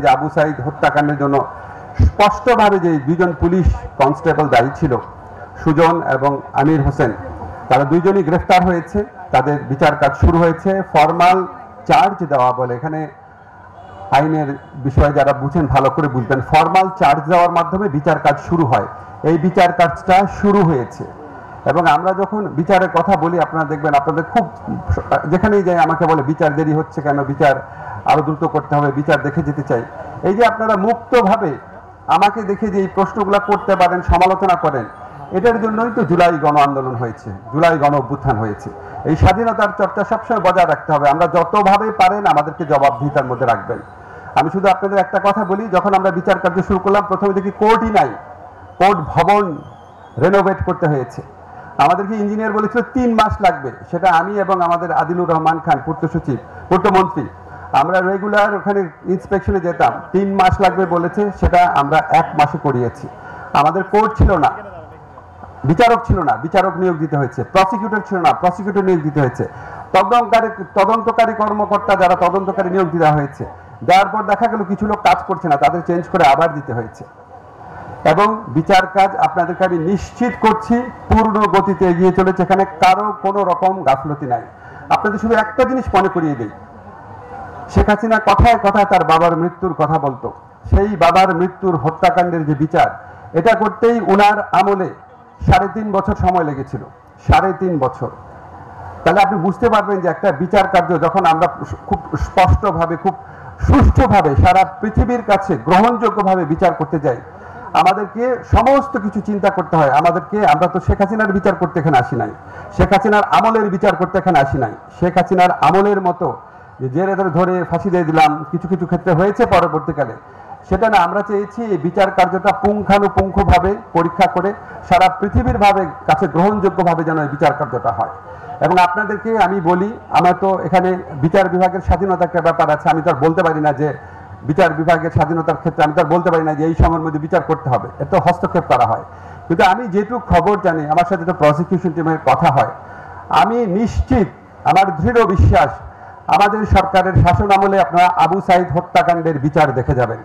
যে আবু সাইদ হত্যাকাণ্ডের জন্য স্পষ্টভাবে যে দুজন পুলিশ কনস্টেবল দায়ী ছিল, সুজন এবং আমির হোসেন, তারা দুইজনই গ্রেফতার হয়েছে। তাদের বিচার কাজ শুরু হয়েছে। ফরমাল চার্জ দেওয়া বলে, এখানে আইনের বিষয়ে যারা বুঝেন ভালো করে বুঝবেন, ফরমাল চার্জ দেওয়ার মাধ্যমে বিচার কাজ শুরু হয়। এই বিচার কাজটা শুরু হয়েছে এবং আমরা যখন বিচারের কথা বলি আপনারা দেখবেন, আপনাদের খুব যেখানেই যাই আমাকে বলে বিচার দেরি হচ্ছে কেন, বিচার আরো দ্রুত করতে হবে, বিচার দেখে যেতে চাই। এই যে আপনারা মুক্তভাবে আমাকে দেখে যে এই প্রশ্নগুলো করতে পারেন, সমালোচনা করেন, এটার জন্যই তো জুলাই গণ আন্দোলন হয়েছে, জুলাই গণ অভ্যুত্থান হয়েছে। এই স্বাধীনতার চর্চা সবসময় বজায় রাখতে হবে। আমরা যতভাবে পারেন আমাদেরকে জবাবদিহিতার মধ্যে রাখবেন। আমি শুধু আপনাদের একটা কথা বলি, যখন আমরা বিচার কার্য শুরু করলাম প্রথমে দেখি কোর্টই নাই, কোর্ট ভবন রেনোভেট করতে হয়েছে। আমাদেরকে ইঞ্জিনিয়ার বলেছিল 3 মাস লাগবে, সেটা আমি এবং আমাদের আদিলুর রহমান খান পূর্ত সচিব, পূর্তমন্ত্রী, আমরা রেগুলার ওখানে ইন্সপেকশনে যেতাম। 3 মাস লাগবে বলেছে, সেটা আমরা 1 মাসে করিয়েছি। আমাদের কোর্ট ছিল না, বিচারক ছিল না, বিচারক নিয়োগ দিতে হয়েছে। প্রসিকিউটর ছিল না, প্রসিকিউটর নিয়োগ দিতে হয়েছে। তদন্তকারী কর্মকর্তা যারা তদন্তকারী নিয়োগ দেওয়া হয়েছে, দেওয়ার পর দেখা গেল কিছু লোক কাজ করছে না, তাদের চেঞ্জ করে আবার দিতে হয়েছে। এবং বিচার কাজ আপনাদেরকে আমি নিশ্চিত করছি পূর্ণ গতিতে এগিয়ে চলেছে, এখানে কারো কোনো রকম গাফলতি নাই। আপনাদের শুধু একটা জিনিস মনে করিয়ে দিই, শেখ হাসিনা কথায় কথায় তার বাবার মৃত্যুর কথা বলতো। সেই বাবার মৃত্যুর হত্যাকাণ্ডের যে বিচার, এটা করতেই উনার আমলে 3.5 বছর সময় লেগেছিল, 3.5 বছর। তাহলে আপনি বুঝতে পারবেন যে একটা বিচার কার্য যখন আমরা খুব স্পষ্টভাবে, খুব সুষ্ঠুভাবে সারা পৃথিবীর কাছে গ্রহণযোগ্যভাবে বিচার করতে যাই, আমাদেরকে সমস্ত কিছু চিন্তা করতে হয়। আমরা তো শেখ হাসিনার বিচার করতে এখানে আসি নাই, শেখ হাসিনার আমলের বিচার করতে এখানে আসি নাই। শেখ হাসিনার আমলের মতো যে জেলে ধরে ফাঁসি দিয়ে দিলাম, কিছু কিছু ক্ষেত্রে হয়েছে পরবর্তীকালে, সেটা না। আমরা চেয়েছি এই বিচার কার্যটা পুঙ্খানুপুঙ্খভাবে পরীক্ষা করে সারা পৃথিবীর কাছে গ্রহণযোগ্যভাবে যেন এই বিচার কার্যটা হয়। এবং আপনাদেরকে আমি বলি, আমার তো এখানে বিচার বিভাগের স্বাধীনতা একটা ব্যাপার আছে। আমি তো আর বলতে পারি না যে বিচার বিভাগের স্বাধীনতার ক্ষেত্রে আমি তো আর বলতে পারি না যে এই সময়ের মধ্যে বিচার করতে হবে, এত হস্তক্ষেপ করা হয়। কিন্তু আমি যেটুকু খবর জানি, আমার সাথে তো প্রসিকিউশন টিমের কথা হয়, আমি নিশ্চিত, আমার দৃঢ় বিশ্বাস, আমাদের সরকারের শাসন আমলে আপনারা আবু সাইদ হত্যাকাণ্ডের বিচার দেখে যাবেন।